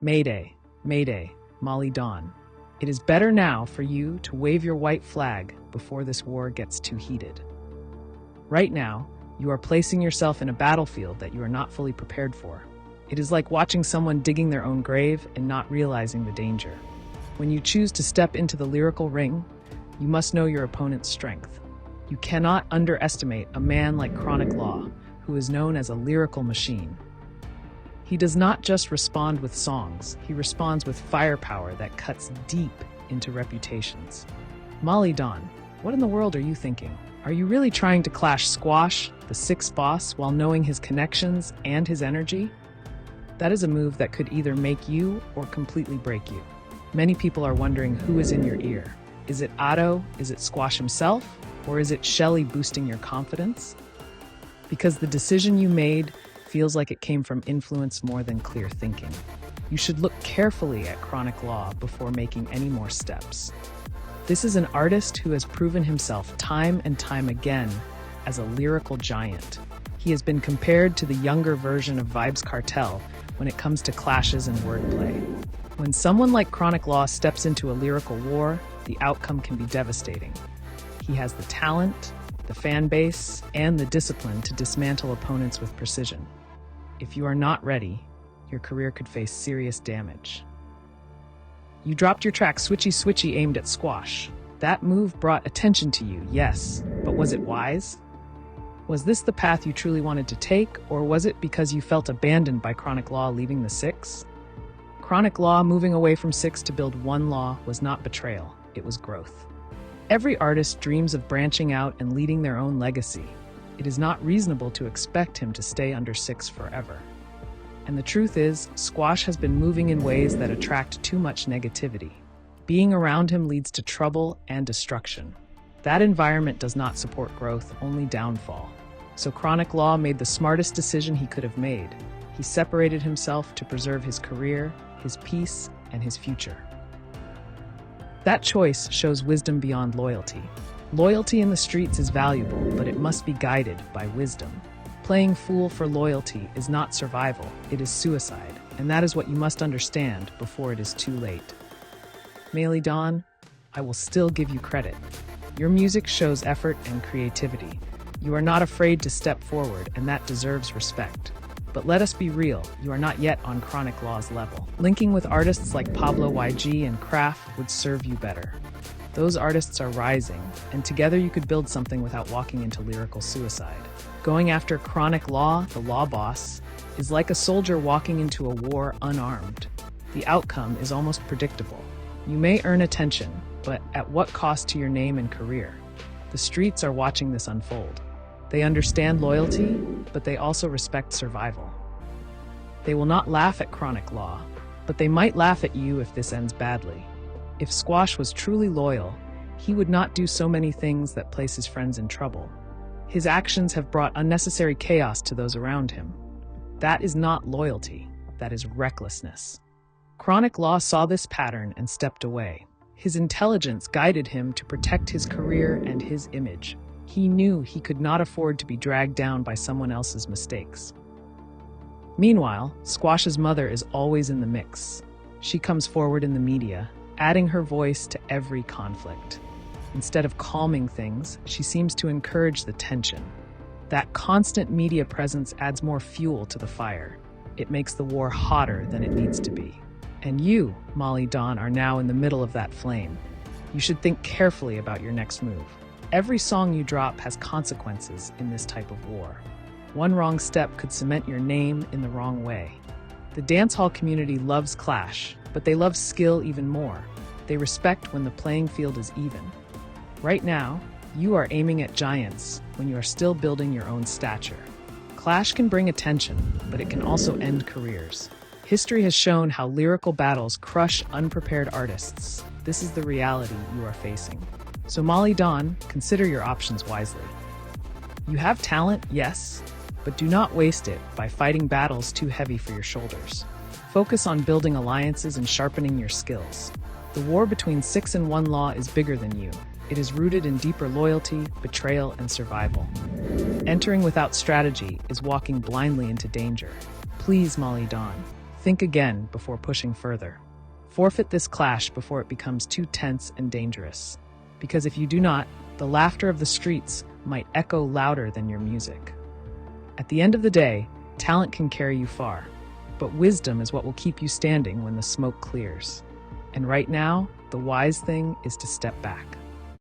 Mayday, Mayday, Malie Donn. It is better now for you to wave your white flag before this war gets too heated. Right now, you are placing yourself in a battlefield that you are not fully prepared for. It is like watching someone digging their own grave and not realizing the danger. When you choose to step into the lyrical ring, you must know your opponent's strength. You cannot underestimate a man like Chronic Law, who is known as a lyrical machine. He does not just respond with songs, he responds with firepower that cuts deep into reputations. Malie Donn, what in the world are you thinking? Are you really trying to clash Squash, the Six boss, while knowing his connections and his energy? That is a move that could either make you or completely break you. Many people are wondering who is in your ear. Is it Otto? Is it Squash himself? Or is it Shelley boosting your confidence? Because the decision you made feels like it came from influence more than clear thinking. You should look carefully at Chronic Law before making any more steps. This is an artist who has proven himself time and time again as a lyrical giant. He has been compared to the younger version of Vybz Kartel when it comes to clashes and wordplay. When someone like Chronic Law steps into a lyrical war, the outcome can be devastating. He has the talent, the fan base, and the discipline to dismantle opponents with precision. If you are not ready, your career could face serious damage. You dropped your track Switchy Switchy aimed at Squash. That move brought attention to you, yes, but was it wise? Was this the path you truly wanted to take, or was it because you felt abandoned by Chronic Law leaving the Six? Chronic Law moving away from Six to build One Law was not betrayal, it was growth. Every artist dreams of branching out and leading their own legacy. It is not reasonable to expect him to stay under Six forever. And the truth is, Squash has been moving in ways that attract too much negativity. Being around him leads to trouble and destruction. That environment does not support growth, only downfall. So Chronic Law made the smartest decision he could have made. He separated himself to preserve his career, his peace, and his future. That choice shows wisdom beyond loyalty. Loyalty in the streets is valuable, but it must be guided by wisdom. Playing fool for loyalty is not survival, it is suicide, and that is what you must understand before it is too late. Malie Donn, I will still give you credit. Your music shows effort and creativity. You are not afraid to step forward, and that deserves respect. But let us be real, you are not yet on Chronic Law's level. Linking with artists like Pablo YG and Kraft would serve you better. Those artists are rising, and together you could build something without walking into lyrical suicide. Going after Chronic Law, the law boss, is like a soldier walking into a war unarmed. The outcome is almost predictable. You may earn attention, but at what cost to your name and career? The streets are watching this unfold. They understand loyalty, but they also respect survival. They will not laugh at Chronic Law, but they might laugh at you if this ends badly. If Squash was truly loyal, he would not do so many things that place his friends in trouble. His actions have brought unnecessary chaos to those around him. That is not loyalty, that is recklessness. Chronic Law saw this pattern and stepped away. His intelligence guided him to protect his career and his image. He knew he could not afford to be dragged down by someone else's mistakes. Meanwhile, Squash's mother is always in the mix. She comes forward in the media, adding her voice to every conflict. Instead of calming things, she seems to encourage the tension. That constant media presence adds more fuel to the fire. It makes the war hotter than it needs to be. And you, Malie Donn, are now in the middle of that flame. You should think carefully about your next move. Every song you drop has consequences in this type of war. One wrong step could cement your name in the wrong way. The dancehall community loves clash, but they love skill even more. They respect when the playing field is even. Right now, you are aiming at giants when you are still building your own stature. Clash can bring attention, but it can also end careers. History has shown how lyrical battles crush unprepared artists. This is the reality you are facing. So Malie Donn, consider your options wisely. You have talent, yes, but do not waste it by fighting battles too heavy for your shoulders. Focus on building alliances and sharpening your skills. The war between Six and One Law is bigger than you. It is rooted in deeper loyalty, betrayal, and survival. Entering without strategy is walking blindly into danger. Please, Malie Donn, Think again before pushing further. Forfeit this clash before it becomes too tense and dangerous. Because if you do not, the laughter of the streets might echo louder than your music. At the end of the day, talent can carry you far, but wisdom is what will keep you standing when the smoke clears. And right now, the wise thing is to step back.